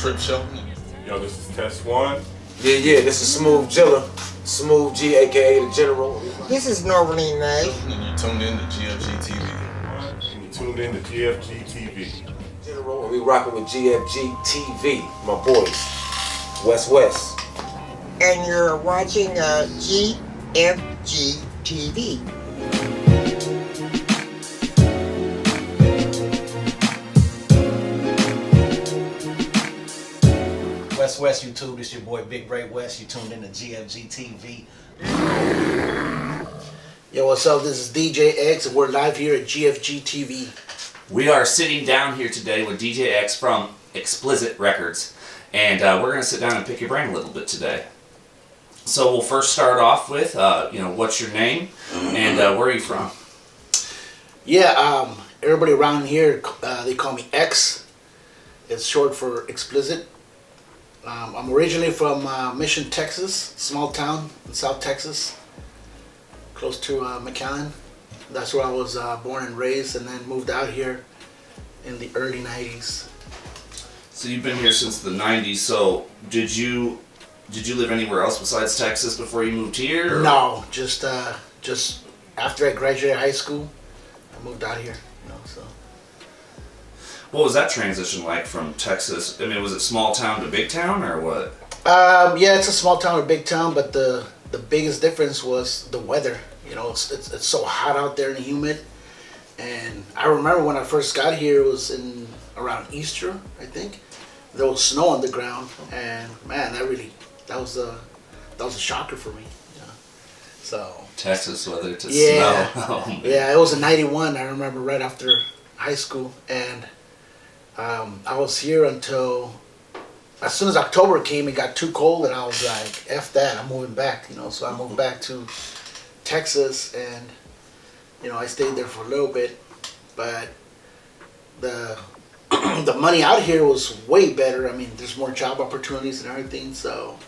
Trip Show. Yo, this is test one. Yeah, this is Smooth Jilla. Smooth G, aka the General. This is Norberly Ray. And you tuned in to GFG TV. And you tuned in to GFG TV. General, and we rocking with GFG TV, my boys. West. And you're watching GFG TV. West YouTube, this your boy Big Ray West. You tuned in to GFG TV. Yo, what's up? This is DJ X, and we're live here at GFG TV. We are sitting down here today with DJ X from Xplizit Records, and we're going to sit down and pick your brain a little bit today. So we'll first start off with, what's your name and where are you from? Yeah, everybody around here, they call me X. It's short for Xplizit. I'm originally from Mission, Texas, small town in South Texas, close to McAllen. That's where I was born and raised, and then moved out here in the early 90s. So you've been here since the 90s, so did you live anywhere else besides Texas before you moved here? Or? No, just after I graduated high school, I moved out here, so. What was that transition like from Texas? I mean, was it small town to big town or what? Yeah, it's a small town or big town, but the biggest difference was the weather. It's so hot out there and humid. And I remember when I first got here, it was around Easter, I think. There was snow on the ground, and man, that was a shocker for me. So Texas weather to yeah, snow. Oh, man. Yeah, it was in '91. I remember right after high school, and I was here until as soon as October came. It got too cold, and I was like, "F that! I'm moving back." So I moved back to Texas, and I stayed there for a little bit, but the money out here was way better. I mean, there's more job opportunities and everything. So,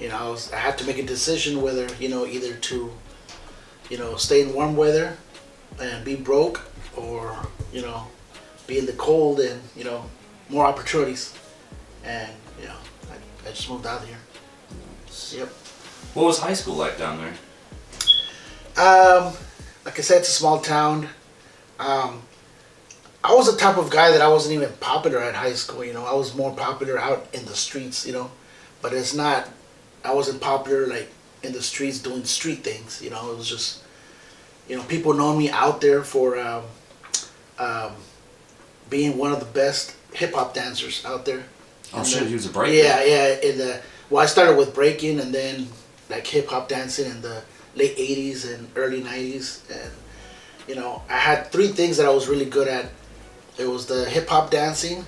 I had to make a decision whether either to stay in warm weather and be broke, or be in the cold and more opportunities. And I just moved out here. Yep. What was high school like down there? Like I said, it's a small town. I was the type of guy that I wasn't even popular at high school. I was more popular out in the streets. But it's not. I wasn't popular like in the streets doing street things. It was just, people know me out there for being one of the best hip hop dancers out there. Oh shit, he was a breaker. Yeah. I started with breaking, and then like hip hop dancing in the late '80s and early '90s, and I had three things that I was really good at. It was the hip hop dancing,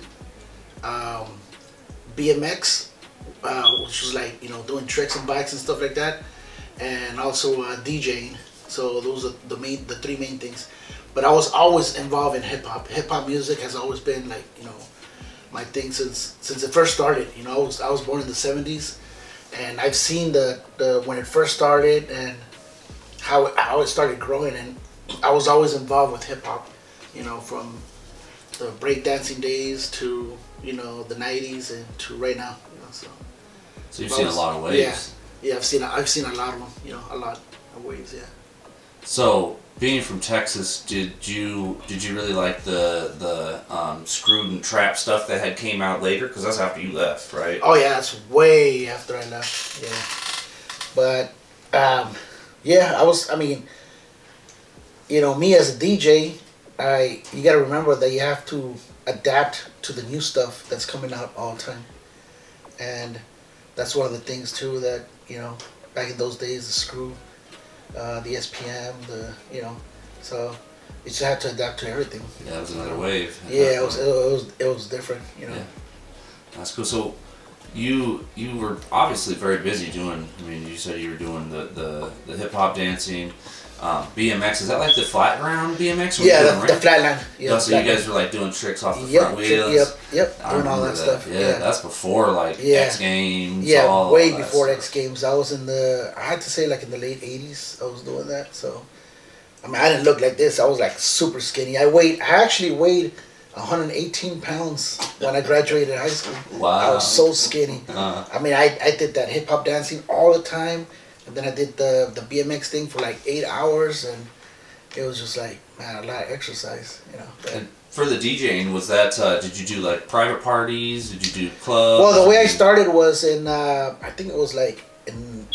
BMX, which was like doing tricks on bikes and stuff like that, and also DJing. So those are the three main things. But I was always involved in hip hop. Hip hop music has always been like my thing since it first started. I was born in the '70s, and I've seen the when it first started and how it started growing, and I was always involved with hip hop. From the breakdancing days to the '90s and to right now. So you've seen a lot of waves. Yeah, I've seen a lot of them. A lot of waves. Yeah. So being from Texas, did you really like the screwed and trap stuff that had came out later? Because that's after you left, right? Oh yeah, that's way after I left. Yeah, but yeah, I mean, me as a DJ, you got to remember that you have to adapt to the new stuff that's coming out all the time, and that's one of the things too that back in those days, the screw. The SPM, so you just had to adapt to everything. Yeah, that was another wave. Yeah, it was different. Yeah. That's cool. So you were obviously very busy doing. I mean, you said you were doing the hip hop dancing, BMX. Is that like the flat ground BMX? Yeah, the flatline. Yeah, so you guys were like doing tricks off the front wheels. Yep, doing all that stuff. Yeah, that's before like X Games. Yeah, way before X Games. I was I had to say like in the late '80s. I was doing that. So, I mean, I didn't look like this. I was like super skinny. I actually weighed 118 pounds when I graduated high school. Wow. I was so skinny. I mean, I did that hip hop dancing all the time, and then I did the BMX thing for like 8 hours, and it was just like, man, a lot of exercise, you know. But, And for the DJing, was that, did you do like private parties? Did you do clubs? well, the way I started was in, I think it was like in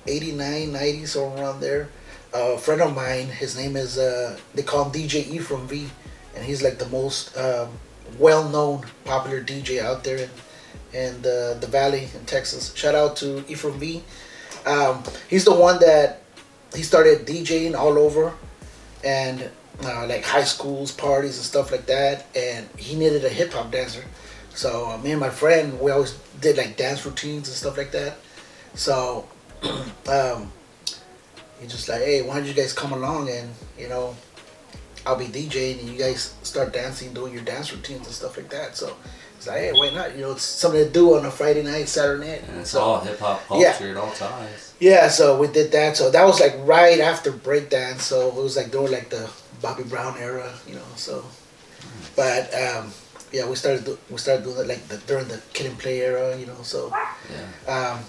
89, 90, somewhere around there. A friend of mine, his name is, they call him DJ E from V, and he's like the most well-known popular DJ out there in the Valley in Texas. Shout out to E from V. He's the one that he started DJing all over, and like high schools, parties, and stuff like that. And he needed a hip hop dancer, so me and my friend, we always did like dance routines and stuff like that. So he's just like, hey, why don't you guys come along and I'll be DJing and you guys start dancing, doing your dance routines and stuff like that. So it's like, hey, why not? It's something to do on a Friday night, Saturday night. And it's all hip hop culture at all times. Yeah, so we did that. So that was like right after breakdance. So it was like during like the Bobby Brown era, So, but yeah, we started doing it like during the Kid and Play era, So, Yeah.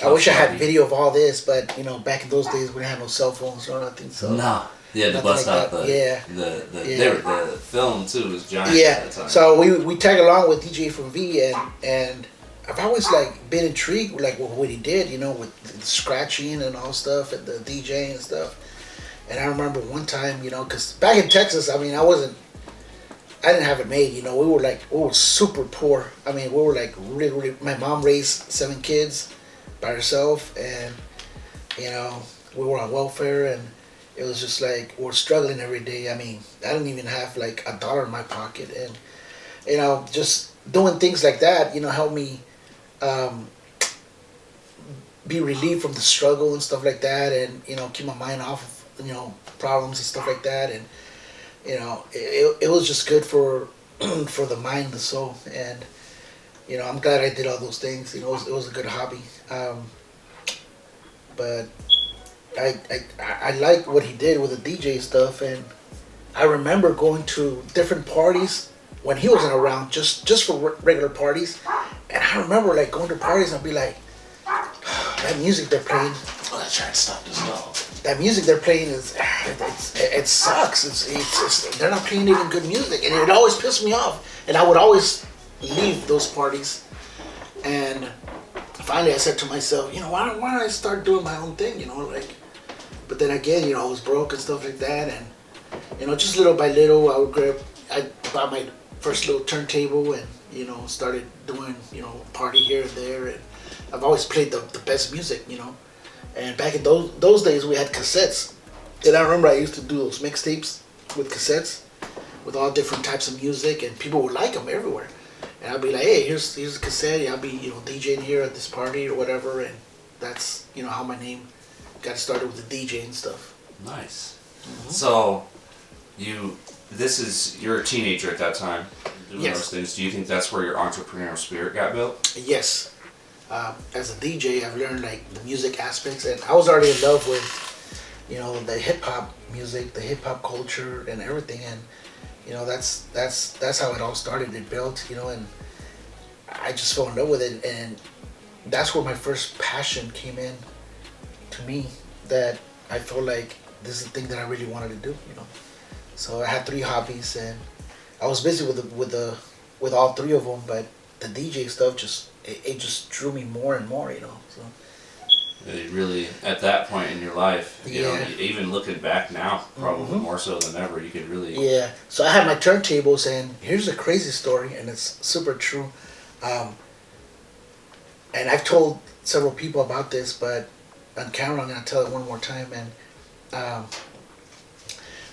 I wish I had video of all this, but back in those days we didn't have no cell phones or nothing. So No. Yeah, to nothing bust like out that. the film too was giant Yeah, at the time. so we tag along with DJ from V, and I've always like been intrigued with like what he did, with the scratching and all stuff and the DJing and stuff. And I remember one time, because back in Texas, I mean, I didn't have it made, we were super poor. I mean, we were like really, really, my mom raised 7 kids by herself, and we were on welfare, and it was just like we're struggling every day. I mean, I didn't even have like $1 in my pocket, and just doing things like that, helped me be relieved from the struggle and stuff like that, and keep my mind off of problems and stuff like that, and it was just good for for the mind and the soul, and I'm glad I did all those things. It was a good hobby, but I like what he did with the DJ stuff, and I remember going to different parties when he wasn't around, just for regular parties, and I remember like going to parties and I'd be like, that music they're playing. Oh, I'm trying to stop this dog. That music they're playing it sucks. It's they're not playing even good music, and it always pissed me off. And I would always leave those parties, and finally I said to myself, why don't I start doing my own thing, like. But then again, I was broke and stuff like that, and just little by little, I bought my first little turntable, and started doing party here and there, and I've always played the best music, And back in those days, we had cassettes, and I remember I used to do those mixtapes with cassettes, with all different types of music, and people would like them everywhere. And I'd be like, hey, here's a cassette. I'll be DJing here at this party or whatever, and that's how my name got started with the DJ and stuff. Nice. So, you're a teenager at that time, doing Yes. those things. Do you think that's where your entrepreneurial spirit got built? Yes. As a DJ, I've learned like the music aspects, and I was already in love with, the hip hop music, the hip hop culture, and everything. And that's how it all started. It built, and I just fell in love with it, and that's where my first passion came in to me. That I felt like this is the thing that I really wanted to do. So I had 3 hobbies, and I was busy with all 3 of them, but the DJ stuff it just drew me more and more, So It really, at that point in your life, Yeah. even looking back now, probably more so than ever, you could really. Yeah. So I had my turntables, and here's a crazy story, and it's super true. And I've told several people about this, but on camera I'm gonna tell it one more time. And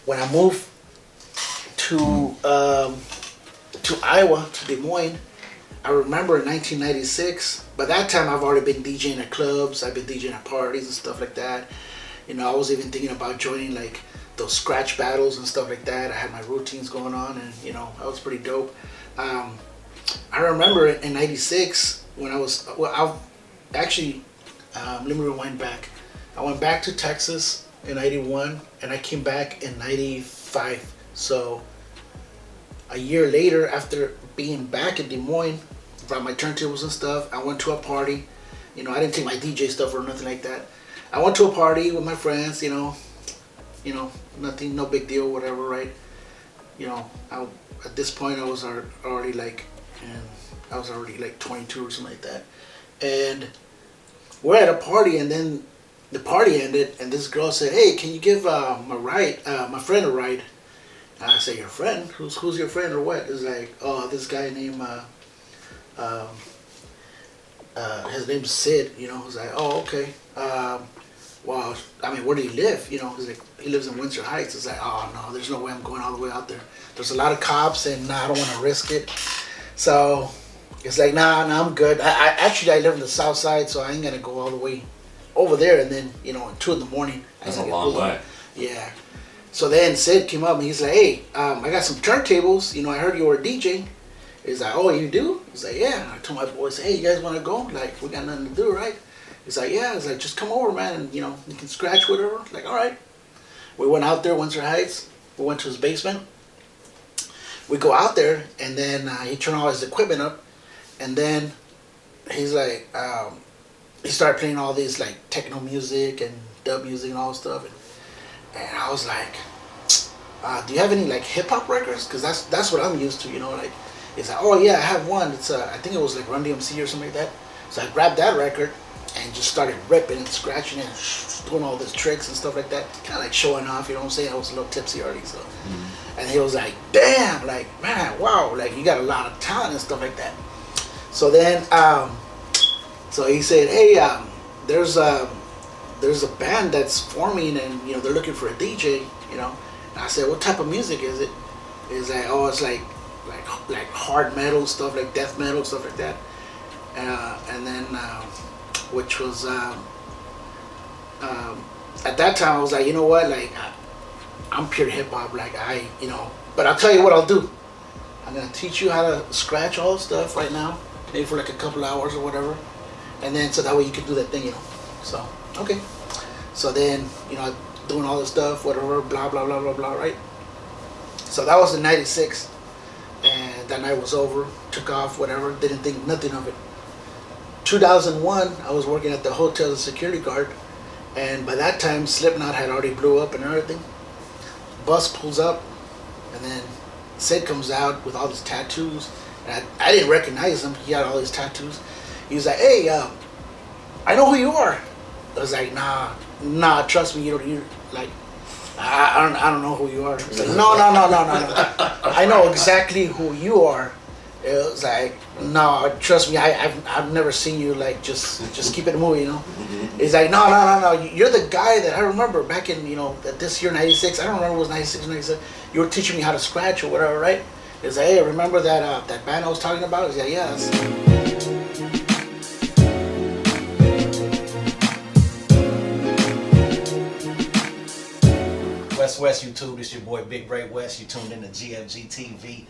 when I moved to Iowa, to Des Moines, I remember in 1996, by that time I've already been DJing at clubs, I've been DJing at parties and stuff like that. I was even thinking about joining like those scratch battles and stuff like that. I had my routines going on, and that was pretty dope. I remember in 96 when let me rewind back. I went back to Texas in 91, and I came back in 95. So a year later, after being back in Des Moines, brought my turntables and stuff. I went to a party. You know, I didn't take my DJ stuff or nothing like that. I went to a party with my friends. You know, nothing, no big deal, whatever, right? You know, at this point I was already like, and I was already like 22 or something like that. And we're at a party, and then the party ended, and this girl said, "Hey, can you give my friend a ride?" And I said, "Your friend? Who's your friend or what?" It's like, "Oh, this guy named his name's Sid." You know, I was like, "Oh, okay. Well, I mean, where do you live?" You know, he's like, "He lives in Windsor Heights." It's like, "Oh no, there's no way I'm going all the way out there. There's a lot of cops, and I don't want to risk it." So it's like, nah, I'm good. I live in the south side, so I ain't gonna go all the way over there, and then, you know, at 2 a.m. That's a long way. Yeah. So then Sid came up and he's like, "Hey, I got some turntables. You know, I heard you were a DJ." He's like, "Oh, you do?" He's like, "Yeah." I told my boys, "Hey, you guys want to go? Like, we got nothing to do, right?" He's like, "Yeah." He's like, "Just come over, man, and, you know, you can scratch whatever." Like, all right. We went out there, Windsor Heights. We went to his basement. We go out there, and then he turned all his equipment up, and then he's like, he started playing all this like techno music and dub music and all this stuff, and I was like, "Do you have any like hip hop records? Because that's what I'm used to, you know." Like, he's like, "Oh yeah, I have one. It's I think it was like Run DMC or something like that." So I grabbed that record and just started ripping and scratching and doing all these tricks and stuff like that, kind of like showing off. You know what I'm saying? I was a little tipsy already, so. And he was like, "Damn, like, man, wow, like, you got a lot of talent and stuff like that." So then, so he said, "Hey, there's a band that's forming, and, you know, they're looking for a DJ, you know." And I said, "What type of music is it?" He's like, "Oh, it's like hard metal stuff, like death metal stuff like that." And then, which was at that time, I was like, "You know what, like, I'm pure hip hop, like, you know, but I'll tell you what I'll do. I'm gonna teach you how to scratch all the stuff right now, maybe for like a couple hours or whatever, and then so that way you can do that thing, you know." So, okay. So then, you know, doing all this stuff, whatever, blah blah blah blah blah, right? So that was in '96, and that night was over, took off, whatever, didn't think nothing of it. 2001, I was working at the hotel as a security guard, and by that time Slipknot had already blew up and everything. Bus pulls up, and then Sid comes out with all these tattoos, and I didn't recognize him. He had all these tattoos. He was like, "Hey, I know who you are." I was like, nah, trust me, you like, I don't know who you are. He's like, no. I know exactly who you are. It was like, "No, trust me, I've never seen you, like, just keep it moving, you know." He's like, no, "You're the guy that I remember back in, you know, this year, '96. I don't remember if it was '96 or '97. You were teaching me how to scratch or whatever, right?" He's like, "Hey, remember that band I was talking about?" He's like, "Yeah, West YouTube, this your boy Big Ray West. You tuned in to GFG TV.